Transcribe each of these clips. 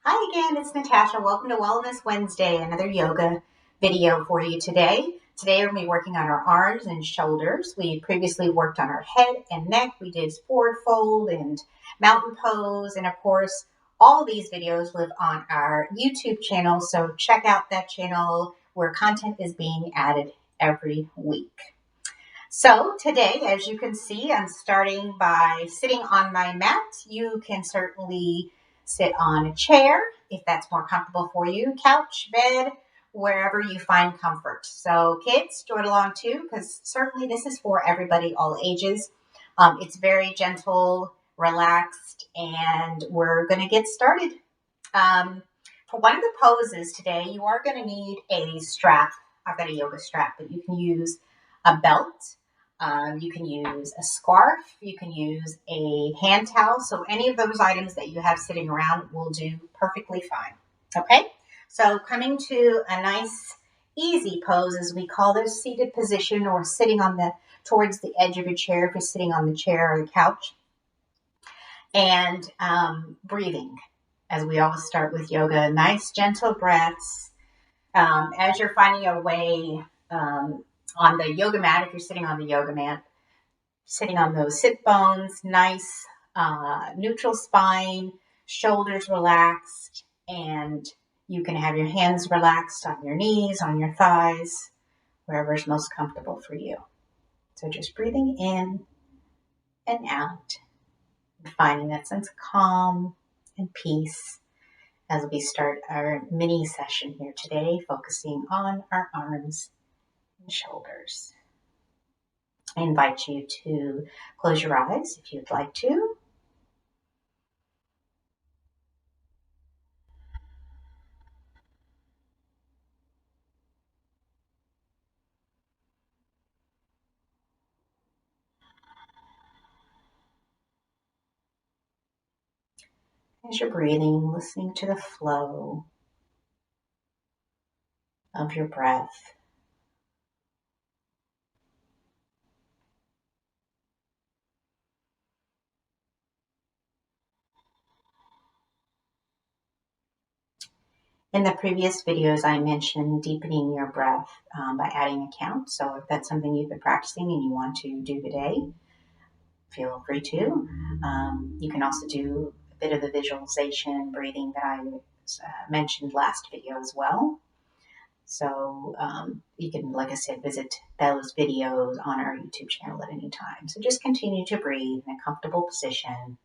Hi again, it's Natasha. Welcome to Wellness Wednesday, another yoga video for you today. Today we're going to be working on our arms and shoulders. We previously worked on our head and neck. We did forward fold and mountain pose. And of course, all these videos live on our YouTube channel. So check out that channel where content is being added every week. So today, as you can see, I'm starting by sitting on my mat. You can certainly sit on a chair if that's more comfortable for you, couch, bed, wherever you find comfort. So kids, join along too, because certainly this is for everybody, all ages. It's very gentle, relaxed, and we're going to get started. For one of the poses today, you are going to need a strap. I've got a yoga strap, but you can use a belt. You can use a scarf, you can use a hand towel. So any of those items that you have sitting around will do perfectly fine. Okay, so coming to a nice easy pose, as we call this, seated position, or sitting on towards the edge of your chair if you're sitting on the chair or the couch. And breathing, as we always start with yoga, nice gentle breaths. As you're finding your way on the yoga mat, if you're sitting on the yoga mat, sitting on those sit bones, nice neutral spine, shoulders relaxed, and you can have your hands relaxed on your knees, on your thighs, wherever's most comfortable for you. So just breathing in and out, and finding that sense of calm and peace as we start our mini session here today, focusing on our arms and shoulders. I invite you to close your eyes if you'd like to. As you're breathing, listening to the flow of your breath. In the previous videos, I mentioned deepening your breath by adding a count. So if that's something you've been practicing and you want to do today, feel free to. You can also do a bit of the visualization breathing that I mentioned last video as well. So you can, like I said, visit those videos on our YouTube channel at any time. So just continue to breathe in a comfortable position.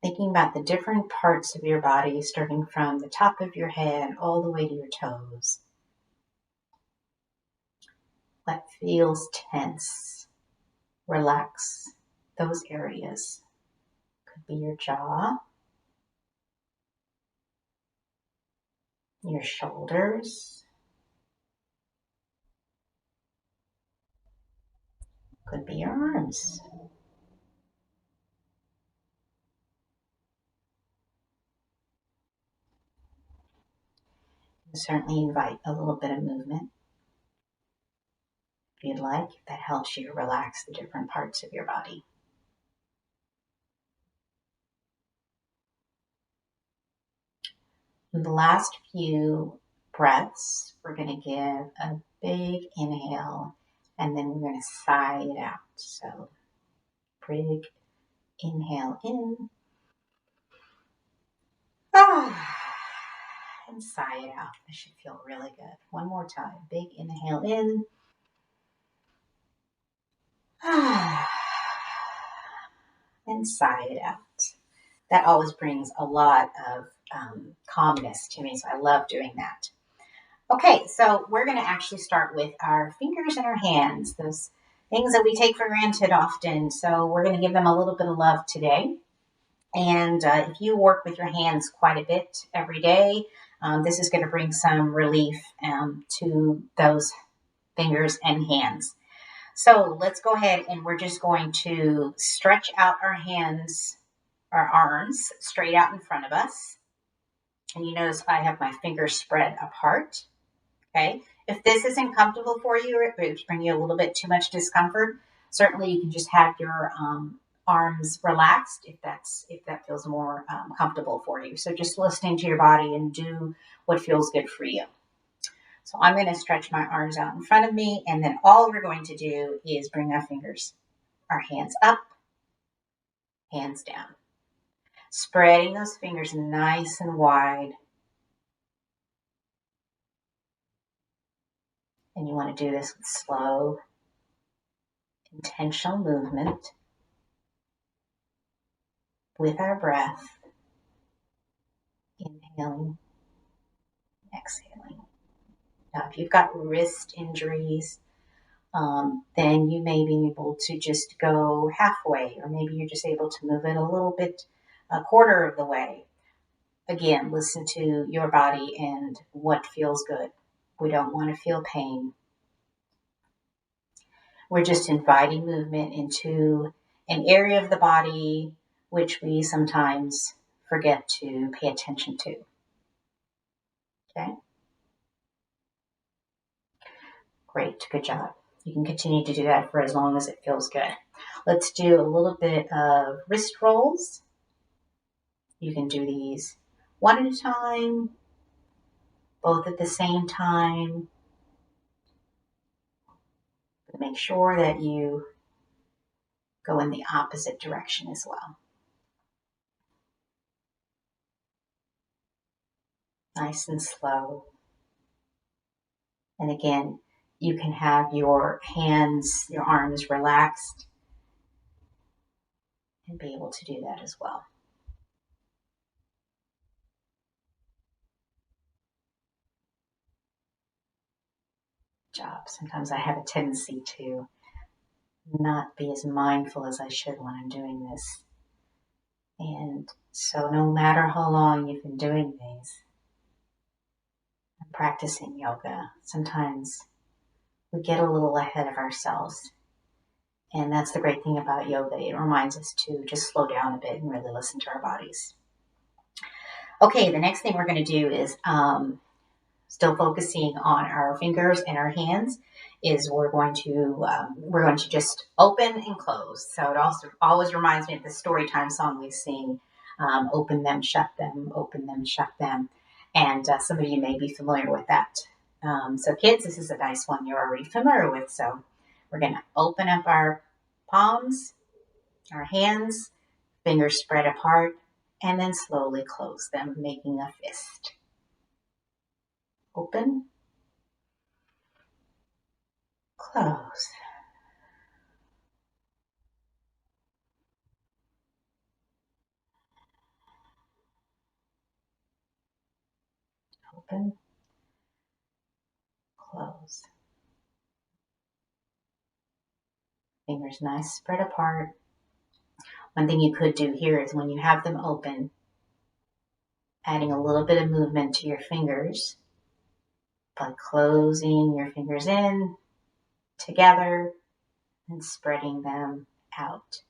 Thinking about the different parts of your body, starting from the top of your head all the way to your toes. What feels tense? Relax those areas. Could be your jaw, your shoulders, could be your arms. You certainly invite a little bit of movement if you'd like, if that helps you to relax the different parts of your body. In the last few breaths, we're going to give a big inhale, and then we're going to sigh it out. So big inhale in, and sigh it out. This should feel really good. One more time. Big inhale in, and sigh it out. That always brings a lot of calmness to me, so I love doing that. Okay, so we're going to actually start with our fingers and our hands, those things that we take for granted often. So we're going to give them a little bit of love today. And if you work with your hands quite a bit every day, this is going to bring some relief to those fingers and hands. So let's go ahead and we're just going to stretch out our hands, our arms straight out in front of us. And you notice I have my fingers spread apart. Okay. If this isn't comfortable for you, or if it's bringing you a little bit too much discomfort, certainly you can just have your arms relaxed if that feels more comfortable for you. So just listening to your body and do what feels good for you. So I'm going to stretch my arms out in front of me, and then all we're going to do is bring our hands up, hands down. Spreading those fingers nice and wide. And you want to do this with slow, intentional movement with our breath. Inhaling, exhaling. Now, if you've got wrist injuries, then you may be able to just go halfway, or maybe you're just able to move it a little bit, a quarter of the way. Again, listen to your body and what feels good. We don't want to feel pain. We're just inviting movement into an area of the body which we sometimes forget to pay attention to. Okay? Great, good job. You can continue to do that for as long as it feels good. Let's do a little bit of wrist rolls. You can do these one at a time, both at the same time. Make sure that you go in the opposite direction as well. Nice and slow. And again, you can have your hands, your arms relaxed and be able to do that as well. Good job. Sometimes I have a tendency to not be as mindful as I should when I'm doing this. And so no matter how long you've been doing these and practicing yoga, sometimes we get a little ahead of ourselves. And that's the great thing about yoga. It reminds us to just slow down a bit and really listen to our bodies. Okay, the next thing we're going to do is still focusing on our fingers and our hands. Is we're going to just open and close. So it also always reminds me of the story time song we sing, open them, shut them, open them, shut them. And some of you may be familiar with that. So kids, this is a nice one you're already familiar with. So we're going to open up our palms, our hands, fingers spread apart, and then slowly close them, making a fist. Open, close. Open, close. Fingers nice, spread apart. One thing you could do here is when you have them open, adding a little bit of movement to your fingers by closing your fingers in together and spreading them out.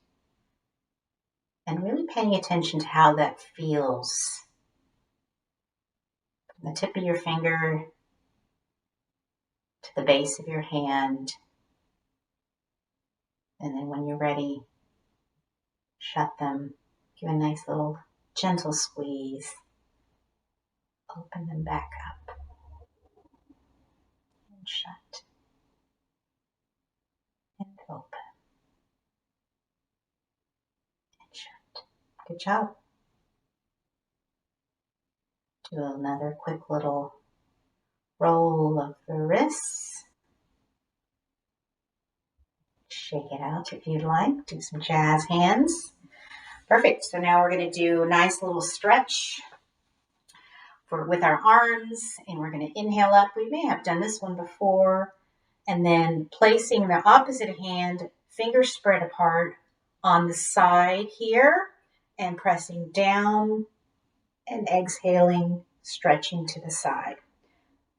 And really paying attention to how that feels. From the tip of your finger to the base of your hand. And then when you're ready, shut them. Give a nice little gentle squeeze. Open them back up. And shut. And open. And shut. Good job. Do another quick little roll of the wrists. Shake it out if you'd like. Do some jazz hands. Perfect. So now we're going to do a nice little stretch with our arms, and we're going to inhale up. We may have done this one before. And then placing the opposite hand, fingers spread apart on the side here, and pressing down and exhaling, stretching to the side.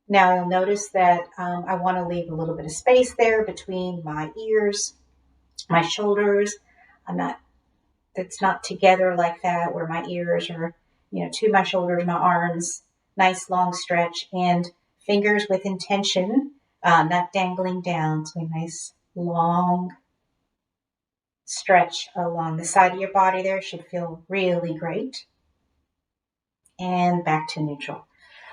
Now you'll notice that I want to leave a little bit of space there between my ears, my shoulders. It's not together like that where my ears are, to my shoulders, my arms. Nice long stretch and fingers with intention, not dangling down. So a nice long stretch along the side of your body there. Should feel really great. And back to neutral.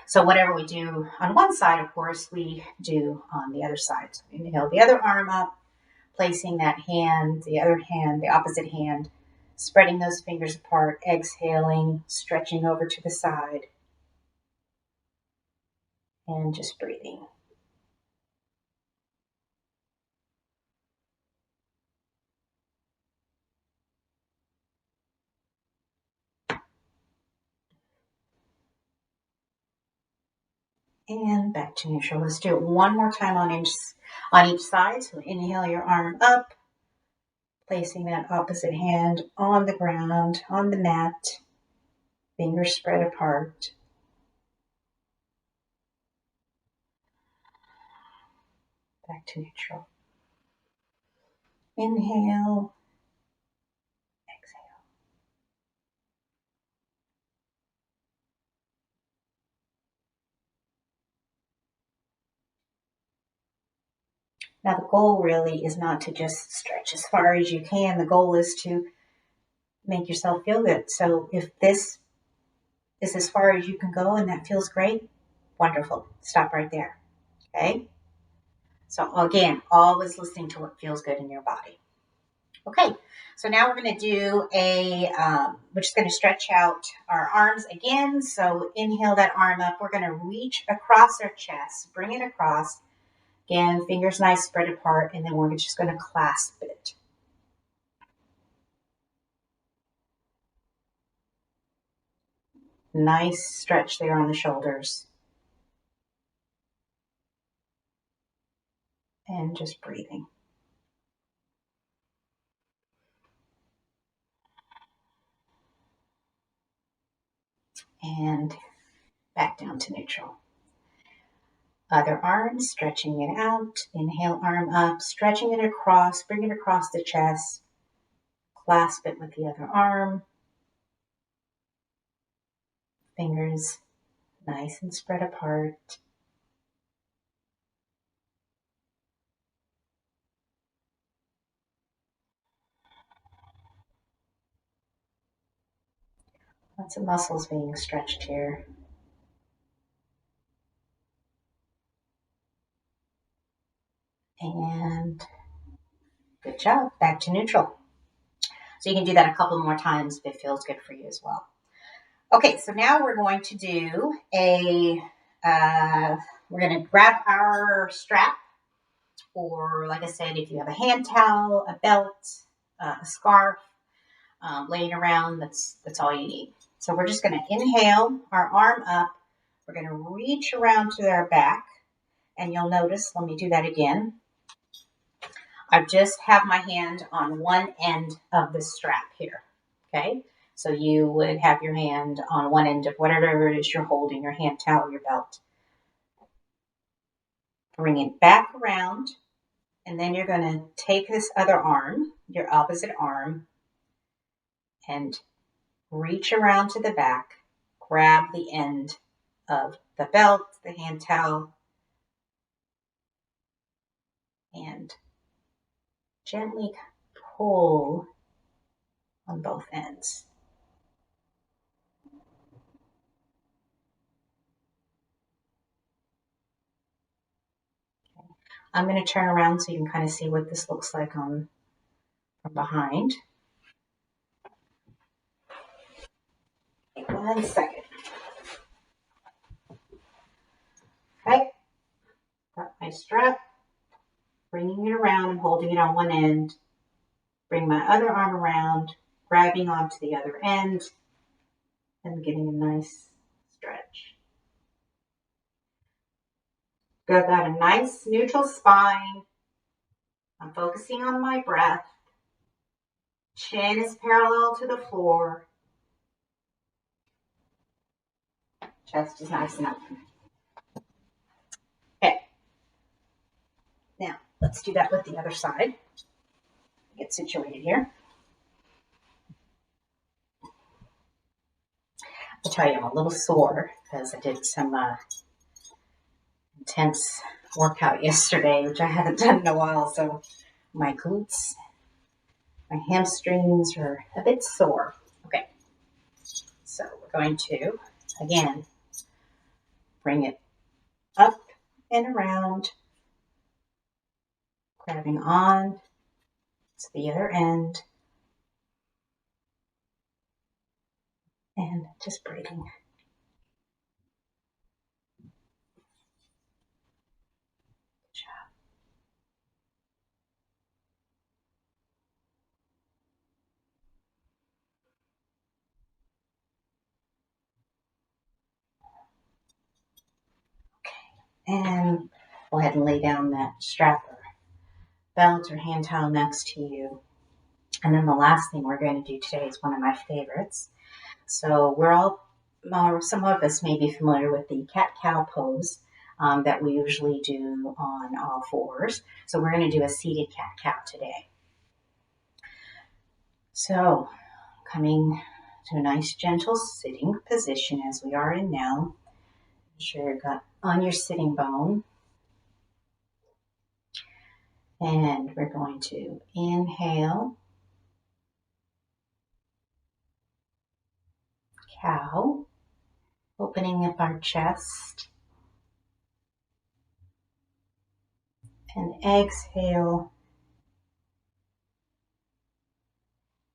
So whatever we do on one side, of course, we do on the other side. So inhale the other arm up, placing that hand, the other hand, the opposite hand, spreading those fingers apart, exhaling, stretching over to the side, and just breathing. And back to neutral. Let's do it one more time on each side. So inhale your arm up, placing that opposite hand on the ground, on the mat, fingers spread apart. Back to neutral. Inhale, exhale. Now the goal really is not to just stretch as far as you can. The goal is to make yourself feel good. So if this is as far as you can go and that feels great, wonderful. Stop right there. Okay? So again, always listening to what feels good in your body. Okay, so now we're going to do we're just going to stretch out our arms again. So inhale that arm up. We're going to reach across our chest, bring it across. Again, fingers nice spread apart, and then we're just going to clasp it. Nice stretch there on the shoulders. And just breathing. And back down to neutral. Other arm, stretching it out. Inhale, arm up, stretching it across, bring it across the chest. Clasp it with the other arm. Fingers nice and spread apart. Lots of muscles being stretched here. And good job. Back to neutral. So you can do that a couple more times if it feels good for you as well. Okay, so now we're going to do we're going to grab our strap, or like I said, if you have a hand towel, a belt, a scarf laying around, that's all you need. So we're just going to inhale our arm up. We're going to reach around to our back, and you'll notice, let me do that again. I just have my hand on one end of the strap here, okay? So you would have your hand on one end of whatever it is you're holding, your hand towel, your belt. Bring it back around, and then you're going to take this other arm, your opposite arm, and reach around to the back, grab the end of the belt, the hand towel, and gently pull on both ends. Okay. I'm going to turn around so you can kind of see what this looks like from behind. Okay, 1 second. Okay, got my strap, bringing it around and holding it on one end. Bring my other arm around, grabbing onto the other end, and getting a nice stretch. I've got a nice neutral spine. I'm focusing on my breath. Chin is parallel to the floor. Chest is nice and open. Okay. Now, let's do that with the other side. Get situated here. I'll tell you, I'm a little sore because I did some intense workout yesterday, which I haven't done in a while. So my glutes My hamstrings are a bit sore. Okay, so we're going to, again, bring it up and around, grabbing on to the other end, and just breathing. Good job. And go ahead and lay down that strap or belt or hand towel next to you. And then the last thing we're going to do today is one of my favorites. So some of us may be familiar with the cat-cow pose that we usually do on all fours. So we're going to do a seated cat-cow today. So coming to a nice gentle sitting position as we are in now. Make sure you're got on your sitting bone. And we're going to inhale, cow, opening up our chest. And exhale,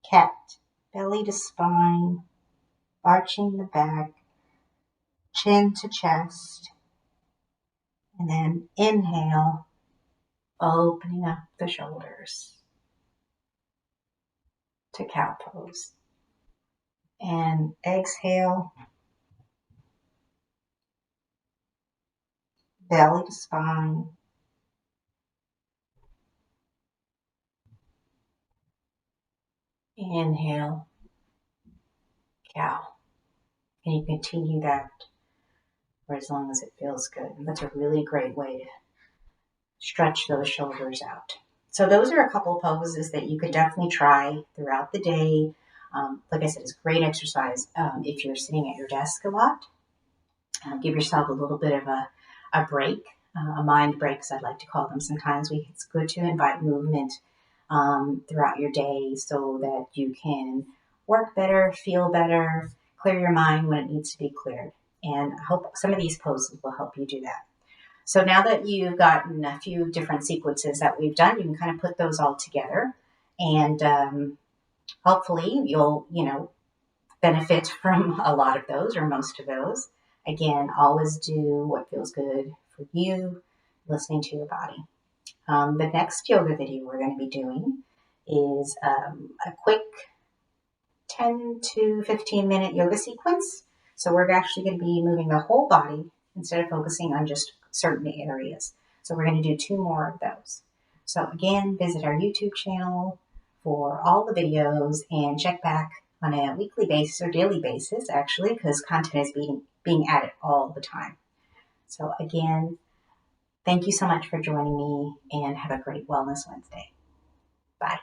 cat, belly to spine, arching the back, chin to chest. And then inhale, opening up the shoulders to cow pose. And exhale, belly to spine. Inhale, cow. And you continue that for as long as it feels good. And that's a really great way to stretch those shoulders out. So those are a couple of poses that you could definitely try throughout the day. Like I said, it's great exercise if you're sitting at your desk a lot. Give yourself a little bit of a break, a mind break, as I'd like to call them. Sometimes it's good to invite movement throughout your day so that you can work better, feel better, clear your mind when it needs to be cleared. And I hope some of these poses will help you do that. So now that you've gotten a few different sequences that we've done, you can kind of put those all together, and hopefully you'll, benefit from a lot of those or most of those. Again, always do what feels good for you, listening to your body. The next yoga video we're going to be doing is a quick 10 to 15 minute yoga sequence. So we're actually going to be moving the whole body instead of focusing on just certain areas. So we're going to do 2 more of those. So again, visit our YouTube channel for all the videos and check back on a weekly basis or daily basis, actually, because content is being added all the time. So again, thank you so much for joining me and have a great Wellness Wednesday. Bye.